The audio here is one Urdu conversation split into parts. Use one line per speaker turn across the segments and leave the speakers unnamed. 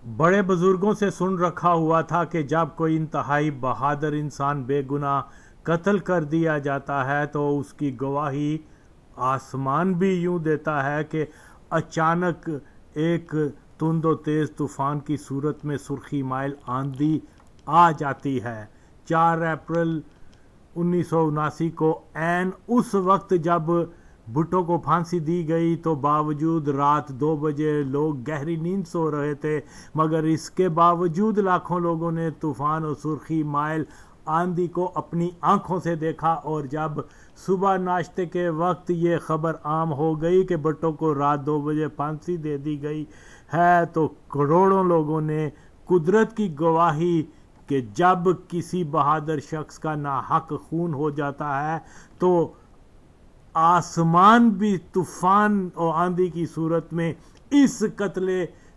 بڑے بزرگوں سے سن رکھا ہوا تھا کہ جب کوئی انتہائی بہادر انسان بے گناہ قتل کر دیا جاتا ہے تو اس کی گواہی آسمان بھی یوں دیتا ہے کہ اچانک ایک تند و تیز طوفان کی صورت میں سرخی مائل آندھی آ جاتی ہے۔ 4 اپریل 1979 کو عین اس وقت جب بھٹو کو پھانسی دی گئی تو باوجود رات 2 بجے لوگ گہری نیند سو رہے تھے، مگر اس کے باوجود لاکھوں لوگوں نے طوفان اور سرخی مائل آندھی کو اپنی آنکھوں سے دیکھا، اور جب صبح ناشتے کے وقت یہ خبر عام ہو گئی کہ بھٹو کو رات 2 بجے پھانسی دے دی گئی ہے تو کروڑوں لوگوں نے قدرت کی گواہی کہ جب کسی بہادر شخص کا ناحق خون ہو جاتا ہے تو آسمان بھی طوفان اور آندھی کی صورت میں اس قتل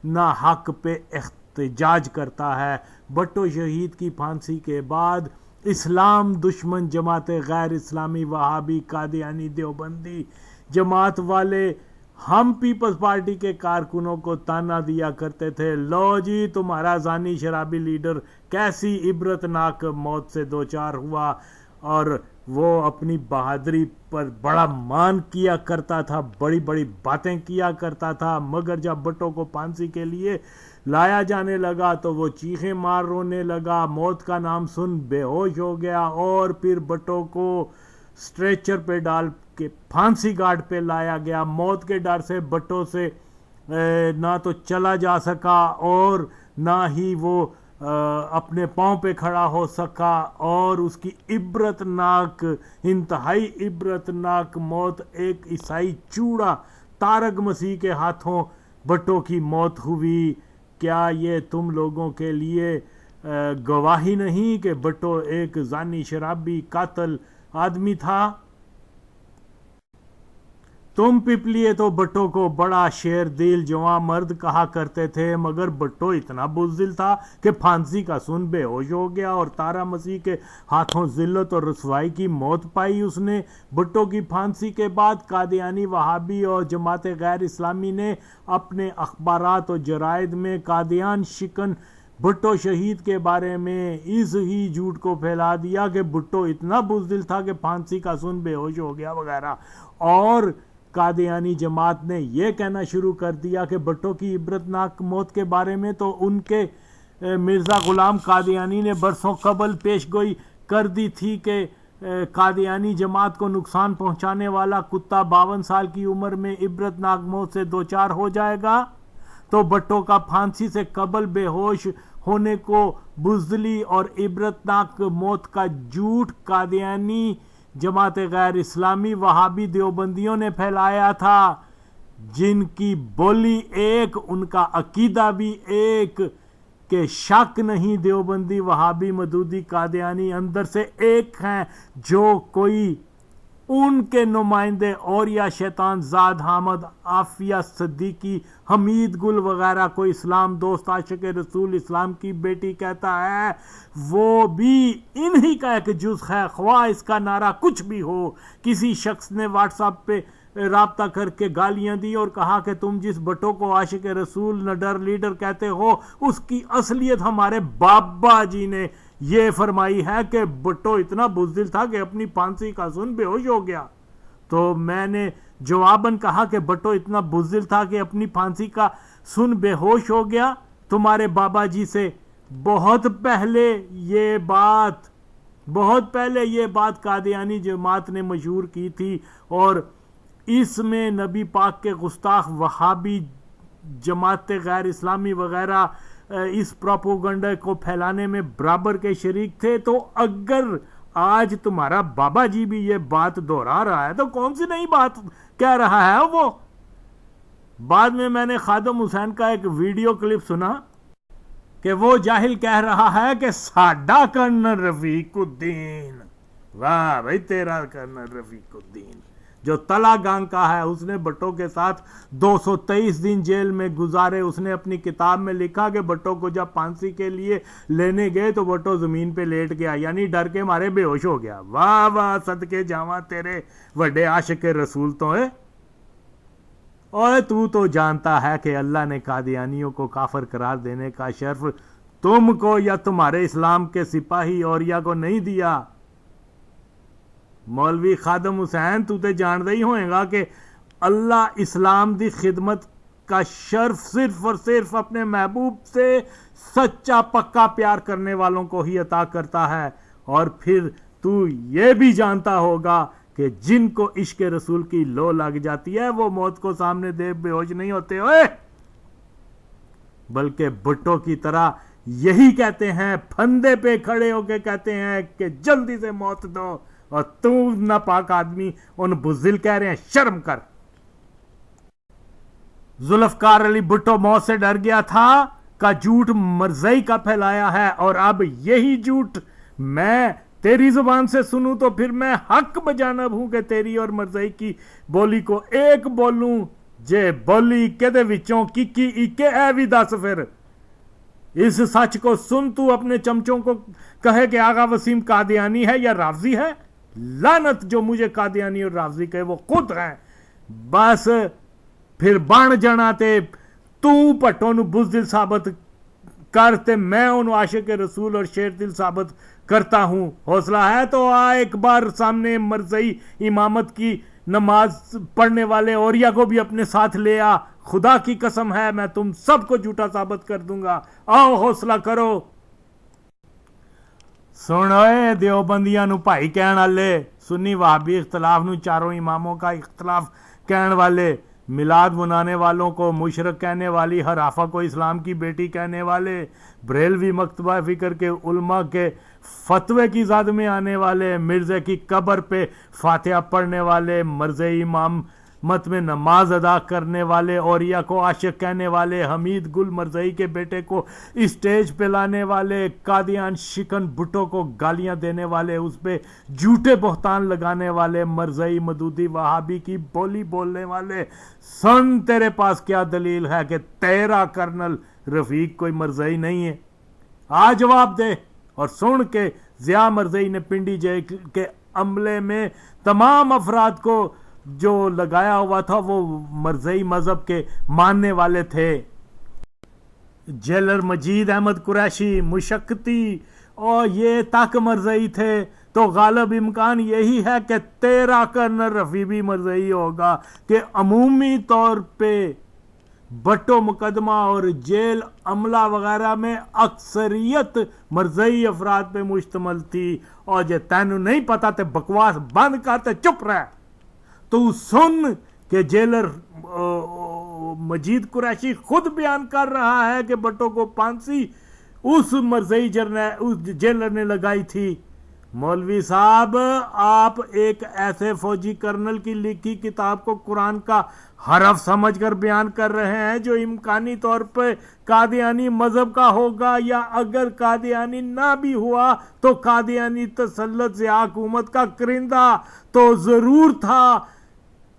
ناحق پہ احتجاج کرتا ہے۔ بھٹو شہید کی پھانسی کے بعد اسلام دشمن جماعتیں غیر اسلامی وہابی قادیانی دیوبندی جماعت والے ہم پیپلز پارٹی کے کارکنوں کو تانا دیا کرتے تھے، لو جی تمہارا زانی شرابی لیڈر کیسی عبرتناک موت سے دوچار ہوا، اور وہ اپنی بہادری پر بڑا مان کیا کرتا تھا، بڑی بڑی باتیں کیا کرتا تھا، مگر جب بھٹو کو پھانسی کے لیے لایا جانے لگا تو وہ چیخیں مار رونے لگا، موت کا نام سن بے ہوش ہو گیا، اور پھر بھٹو کو اسٹریچر پہ ڈال کے پھانسی گھاٹ پہ لایا گیا۔ موت کے ڈر سے بھٹو سے نہ تو چلا جا سکا اور نہ ہی وہ اپنے پاؤں پہ کھڑا ہو سکا، اور اس کی عبرتناک انتہائی عبرتناک موت ایک عیسائی چوڑا طارق مسیح کے ہاتھوں بھٹو کی موت ہوئی۔ کیا یہ تم لوگوں کے لیے گواہی نہیں کہ بھٹو ایک زانی شرابی قاتل آدمی تھا؟ تم پپلیے تو بھٹو کو بڑا شیر دل جواں مرد کہا کرتے تھے، مگر بھٹو اتنا بزدل تھا کہ پھانسی کا سن بے ہوش ہو گیا اور طارق مسیح کے ہاتھوں ذلت اور رسوائی کی موت پائی اس نے۔ بھٹو کی پھانسی کے بعد قادیانی وہابی اور جماعت غیر اسلامی نے اپنے اخبارات اور جرائد میں قادیان شکن بھٹو شہید کے بارے میں اس ہی جھوٹ کو پھیلا دیا کہ بھٹو اتنا بزدل تھا کہ پھانسی کا سن بے ہوش ہو گیا وغیرہ، اور قادیانی جماعت نے یہ کہنا شروع کر دیا کہ بھٹو کی عبرتناک موت کے بارے میں تو ان کے مرزا غلام قادیانی نے برسوں قبل پیش گوئی کر دی تھی کہ قادیانی جماعت کو نقصان پہنچانے والا کتا 52 سال کی عمر میں عبرتناک موت سے دوچار ہو جائے گا، تو بھٹو کا پھانسی سے قبل بے ہوش ہونے کو بزدلی اور عبرتناک موت کا جھوٹ قادیانی جماعت غیر اسلامی وہابی دیوبندیوں نے پھیلایا تھا، جن کی بولی ایک، ان کا عقیدہ بھی ایک، کہ شک نہیں دیوبندی وہابی مودودی قادیانی اندر سے ایک ہیں، جو کوئی ان کے نمائندے اور یا شیطان زاد حامد عافیہ صدیقی حمید گل وغیرہ کو اسلام دوست عاشق رسول اسلام کی بیٹی کہتا ہے، وہ بھی انہی کا ایک جز ہے، خواہ اس کا نعرہ کچھ بھی ہو۔ کسی شخص نے واٹس ایپ پہ رابطہ کر کے گالیاں دی اور کہا کہ تم جس بھٹو کو عاشق رسول نڈر لیڈر کہتے ہو اس کی اصلیت ہمارے بابا جی نے یہ فرمائی ہے کہ بھٹو اتنا بزدل تھا کہ اپنی پھانسی کا سن بے ہوش ہو گیا۔ تو میں نے جواباً کہا کہ بھٹو اتنا بزدل تھا کہ اپنی پھانسی کا سن بے ہوش ہو گیا۔ تمہارے بابا جی سے بہت پہلے یہ بات قادیانی جماعت نے مشہور کی تھی، اور اس میں نبی پاک کے گستاخ وہابی جماعت غیر اسلامی وغیرہ اس پروپیگنڈا کو پھیلانے میں برابر کے شریک تھے۔ تو اگر آج تمہارا بابا جی بھی یہ بات دہرا رہا ہے تو کون سی نئی بات کہہ رہا ہے وہ؟ بعد میں نے خادم حسین کا ایک ویڈیو کلپ سنا کہ وہ جاہل کہہ رہا ہے کہ ساڈا کرنل رفیق الدین، واہ بھائی تیرا کرنل رفیق الدین جو تلا گانگ کا ہے، اس نے بھٹو کے ساتھ 223 دن جیل میں گزارے۔ اس نے اپنی کتاب میں لکھا کہ بھٹو کو جب پھانسی کے لیے لینے گئے تو بھٹو زمین پہ لیٹ گیا، یعنی ڈر کے مارے بے ہوش ہو گیا۔ واہ واہ صدقے جاواں تیرے وڈے عاشق رسول تو ہے۔ اور تو جانتا ہے کہ اللہ نے قادیانیوں کو کافر قرار دینے کا شرف تم کو یا تمہارے اسلام کے سپاہی اوریا کو نہیں دیا۔ مولوی خادم حسین تو تے جان ہی ہوئے گا کہ اللہ اسلام دی خدمت کا شرف صرف اور صرف اپنے محبوب سے سچا پکا پیار کرنے والوں کو ہی عطا کرتا ہے، اور پھر تو یہ بھی جانتا ہوگا کہ جن کو عشق رسول کی لو لگ جاتی ہے وہ موت کو سامنے دے بے ہوش نہیں ہوتے ہوئے، بلکہ بھٹو کی طرح یہی کہتے ہیں، پھندے پہ کھڑے ہو کے کہتے ہیں کہ جلدی سے موت دو، اور تو ناپاک آدمی ان بزدل کہہ رہے ہیں، شرم کر۔ ذوالفقار علی بھٹو موت سے ڈر گیا تھا کا جھوٹ مرزائی کا پھیلایا ہے، اور اب یہی جھوٹ میں تیری زبان سے سنوں تو پھر میں حق بجانب ہوں کہ تیری اور مرزائی کی بولی کو ایک بولوں، جے بولی کدے وچوں کی ایکے اے بھی دس پھر۔ اس سچ کو سن تو اپنے چمچوں کو کہے کہ آغا وسیم قادیانی ہے یا رافضی ہے، لعنت جو مجھے قادیانی اور رافضی کہے وہ خود ہیں، بس پھر بن جانا تے تو پٹوں نو بزدل ثابت کرتے میں ان عاشق رسول اور شیر دل ثابت کرتا ہوں۔ حوصلہ ہے تو آ ایک بار سامنے مرزائی امامت کی نماز پڑھنے والے اوریا کو بھی اپنے ساتھ لے آ، خدا کی قسم ہے میں تم سب کو جھوٹا ثابت کر دوں گا، آؤ حوصلہ کرو۔ سنوئے دیوبندیاں نو بھائی کہن والے، سنی وہابی اختلاف نو چاروں اماموں کا اختلاف کہن والے، میلاد منانے والوں کو مشرک کہنے والی، حرافہ کو اسلام کی بیٹی کہنے والے، بریلوی مکتبہ فکر کے علماء کے فتوے کی زد میں آنے والے، مرزے کی قبر پہ فاتحہ پڑھنے والے، مرزے امامت میں نماز ادا کرنے والے، اوریا کو عاشق کہنے والے، حمید گل مرزائی کے بیٹے کو اسٹیج پہ لانے والے، قادیان شکن بھٹو کو گالیاں دینے والے، اس پہ جھوٹے بہتان لگانے والے، مرزائی مدودی وہابی کی بولی بولنے والے، سن تیرے پاس کیا دلیل ہے کہ تیرا کرنل رفیق کوئی مرزائی نہیں ہے؟ آ جواب دے، اور سن کے ضیاء مرزائی نے پنڈی جیل کے عملے میں تمام افراد کو جو لگایا ہوا تھا وہ مرزائی مذہب کے ماننے والے تھے۔ جیلر مجید احمد قریشی مشقتی اور یہ تک مرزائی تھے، تو غالب امکان یہی ہے کہ تیرا کرنل رفیع بھی مرزائی ہوگا کہ عمومی طور پہ بٹو مقدمہ اور جیل عملہ وغیرہ میں اکثریت مرزائی افراد پہ مشتمل تھی، اور جے تینوں نہیں پتا تے بکواس بند کر تے چپ رہ۔ تو سن کہ جیلر مجید قریشی خود بیان کر رہا ہے کہ بٹو کو پھانسی اس مرزائی جیلر نے لگائی تھی۔ مولوی صاحب آپ ایک ایسے فوجی کرنل کی لکھی کتاب کو قرآن کا حرف سمجھ کر بیان کر رہے ہیں جو امکانی طور پہ قادیانی مذہب کا ہوگا، یا اگر قادیانی نہ بھی ہوا تو قادیانی تسلط سے حکومت کا کرندہ تو ضرور تھا،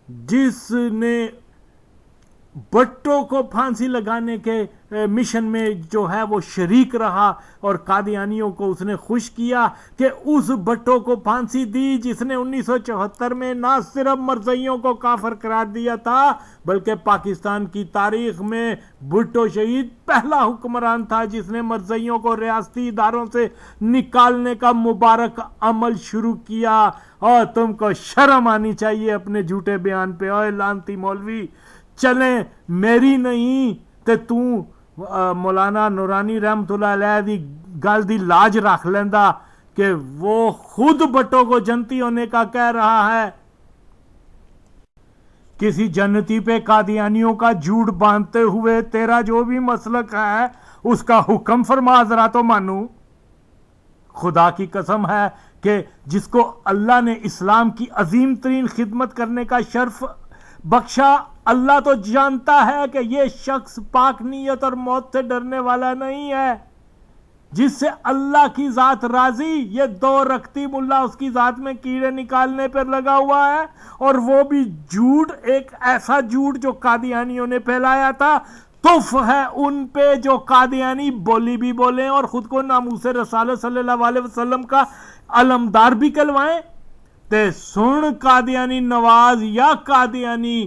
جس نے بٹو کو پھانسی لگانے کے مشن میں جو ہے وہ شریک رہا، اور قادیانیوں کو اس نے خوش کیا کہ اس بٹو کو پھانسی دی جس نے 1974 میں نہ صرف مرزائیوں کو کافر قرار دیا تھا بلکہ پاکستان کی تاریخ میں بھٹو شہید پہلا حکمران تھا جس نے مرزائیوں کو ریاستی اداروں سے نکالنے کا مبارک عمل شروع کیا۔ اور تم کو شرم آنی چاہیے اپنے جھوٹے بیان پہ۔ اوے لانتی مولوی، چلیں میری نہیں تے تو مولانا نورانی رحمت اللہ علیہ دی گل دی لاج رکھ لیندا کہ وہ خود بٹو کو جنتی ہونے کا کہہ رہا ہے۔ کسی جنتی پہ قادیانیوں کا جھوٹ باندھتے ہوئے تیرا جو بھی مسلک ہے اس کا حکم فرما ذرا تو مانو۔ خدا کی قسم ہے کہ جس کو اللہ نے اسلام کی عظیم ترین خدمت کرنے کا شرف بخشا، اللہ تو جانتا ہے کہ یہ شخص پاک نیت اور موت سے ڈرنے والا نہیں ہے، جس سے اللہ کی ذات راضی، یہ دو رکھتی ملا اس کی ذات میں کیڑے نکالنے پر لگا ہوا ہے، اور وہ بھی جھوٹ، ایک ایسا جھوٹ جو قادیانیوں نے پھیلایا تھا۔ تف ہے ان پہ جو قادیانی بولی بھی بولیں اور خود کو ناموس رسالت صلی اللہ علیہ وسلم کا علمدار بھی کہلوائیں۔ تے سن قادیانی نواز یا قادیانی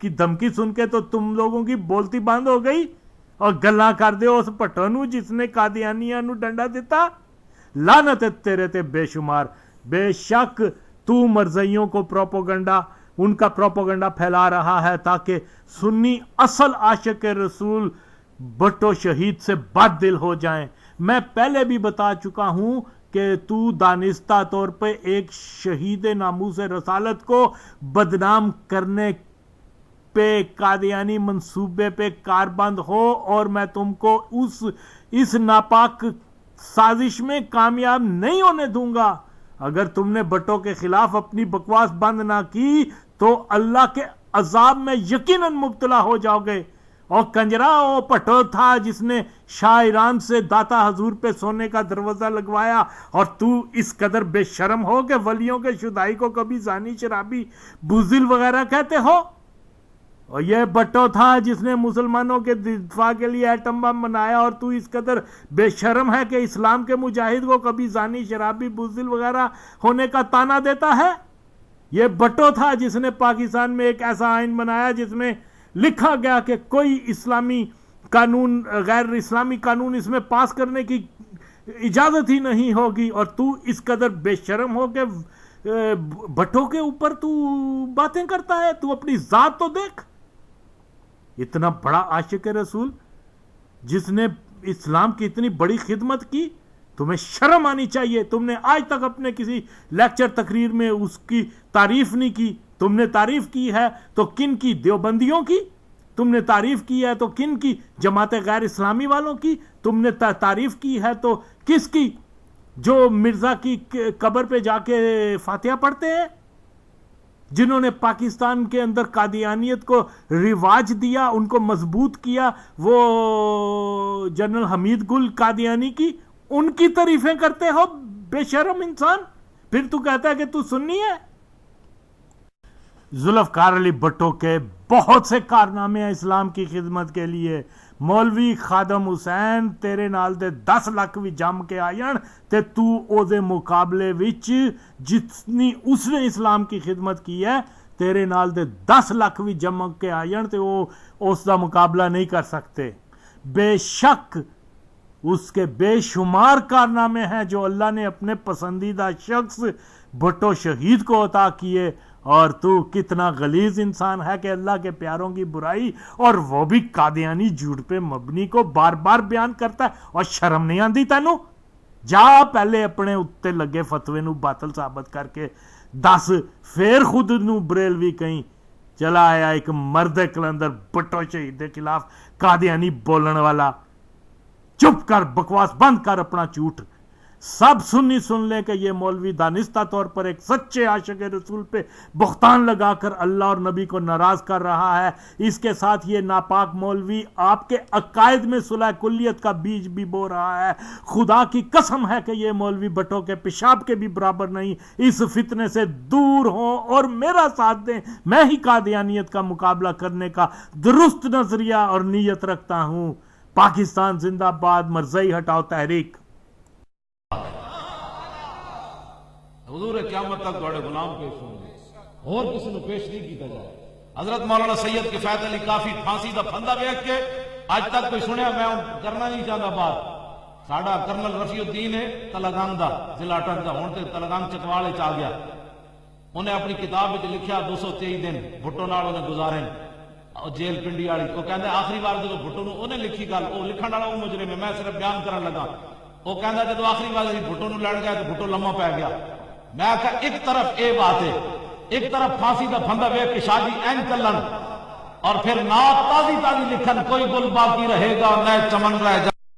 کی دھمکی سن کے تو تم لوگوں کی بولتی بند ہو گئی اور گلا کر دے اس پٹھو نو جس نے قادیانیاں نو ڈنڈا دیتا. لعنت ہے تیرے تے بے شمار. بے شک تو مرزائیوں کو پروپوگنڈا ان کا پروپوگنڈا پھیلا رہا ہے تاکہ سنی اصل عاشق رسول بھٹو شہید سے بد دل ہو جائیں. میں پہلے بھی بتا چکا ہوں کہ تو دانستہ طور پہ ایک شہید ناموس رسالت کو بدنام کرنے پہ قادیانی منصوبے پہ کاربند ہو اور میں تم کو اس ناپاک سازش میں کامیاب نہیں ہونے دوں گا. اگر تم نے بھٹو کے خلاف اپنی بکواس بند نہ کی تو اللہ کے عذاب میں یقیناً مبتلا ہو جاؤ گے. اور کنجرا وہ پٹھو تھا جس نے شاہ ایران سے داتا حضور پہ سونے کا دروازہ لگوایا اور تو اس قدر بے شرم ہو کہ ولیوں کے شدائی کو کبھی زانی شرابی بزدل وغیرہ کہتے ہو. اور یہ بھٹو تھا جس نے مسلمانوں کے دفاع کے لیے ایٹم بم بنایا اور تو اس قدر بے شرم ہے کہ اسلام کے مجاہد کو کبھی زانی شرابی بزدل وغیرہ ہونے کا تانا دیتا ہے. یہ بھٹو تھا جس نے پاکستان میں ایک ایسا آئین بنایا جس میں لکھا گیا کہ کوئی اسلامی قانون غیر اسلامی قانون اس میں پاس کرنے کی اجازت ہی نہیں ہوگی. اور تو اس قدر بے شرم ہو کہ بھٹو کے اوپر تو باتیں کرتا ہے. تو اپنی ذات تو دیکھ. اتنا بڑا عاشق رسول جس نے اسلام کی اتنی بڑی خدمت کی, تمہیں شرم آنی چاہیے. تم نے آج تک اپنے کسی لیکچر تقریر میں اس کی تعریف نہیں کی. تم نے تعریف کی ہے تو کن کی؟ دیوبندیوں کی. تم نے تعریف کی ہے تو کن کی؟ جماعت غیر اسلامی والوں کی. تم نے تعریف کی ہے تو کس کی؟ جو مرزا کی قبر پہ جا کے فاتحہ پڑھتے ہیں, جنہوں نے پاکستان کے اندر قادیانیت کو رواج دیا, ان کو مضبوط کیا, وہ جنرل حمید گل قادیانی کی, ان کی تعریفیں کرتے ہو بے شرم انسان. پھر تو کہتا ہے کہ تو سنی ہے. ذوالفقار علی بھٹو کے بہت سے کارنامے ہیں اسلام کی خدمت کے لیے. مولوی خادم حسین تیرے نال دے 10 لاکھ بھی جم کے آئن تے تو او دے مقابلے وچ جتنی اس نے اسلام کی خدمت کی ہے تیرے نال دے 10 لاکھ بھی جم کے آئن تے وہ اس دا مقابلہ نہیں کر سکتے. بے شک اس کے بے شمار کارنامے ہیں جو اللہ نے اپنے پسندیدہ شخص بھٹو شہید کو عطا کیے. اور تو کتنا غلیظ انسان ہے کہ اللہ کے پیاروں کی برائی اور وہ بھی قادیانی جھوٹ پہ مبنی کو بار بار بیان کرتا ہے. اور شرم نہیں آندی تینوں؟ جا پہلے اپنے اتے لگے فتوے نو باطل ثابت کر کے دس پھر خود نو بریلوی کہیں چلا آیا ایک مرد کلندر بھٹو شہید کے خلاف قادیانی بولن والا. چپ کر, بکواس بند کر اپنا جھوٹ. سب سنی سن لیں کہ یہ مولوی دانستہ طور پر ایک سچے عاشق رسول پہ بہتان لگا کر اللہ اور نبی کو ناراض کر رہا ہے. اس کے ساتھ یہ ناپاک مولوی آپ کے عقائد میں صلح کلیت کا بیج بھی بو رہا ہے. خدا کی قسم ہے کہ یہ مولوی بھٹو کے پیشاب کے بھی برابر نہیں. اس فتنے سے دور ہوں اور میرا ساتھ دیں. میں ہی قادیانیت کا مقابلہ کرنے کا درست نظریہ اور نیت رکھتا ہوں. پاکستان زندہ باد. مرزائی ہٹاؤ تحریک.
حضور قیامت تک دوڑے غلام پیش ہوں گے اور کسی نے پیش نہیں کیتا جائے. حضرت مولانا سید کفایت علی کافی پھانسی دا پھندا ویکھ کے اج تک کوئی سنیا میں کرنا نہیں چاہتا بات. ساڈا کرنل رفیع الدین ہے تلگنگ دا ضلع اٹک دا, ہن تے تلگنگ چکوال وچ آ گیا. انہیں اپنی کتاب وچ لکھیا 223 دن بھٹو نال انہیں گزارے جیل پنڈی والی. وہ کہندا آخری بار جدوں بھٹو نو انہیں لکھی گل, وہ لکھن والا وہ مجرم ہے, میں صرف بیان کرن لگا. وہ کہندا جدوں آخری بار بھٹو نو لڑ گیا تو بھٹو لمحہ پی گیا. میں کہا ایک طرف اے بات ہے, ایک طرف پھانسی دا پھندا ویکھ کے شادی این چلن اور پھر نعت تازی تازی لکھن, کوئی گل باقی رہے گا نہ چمن رہ جائے.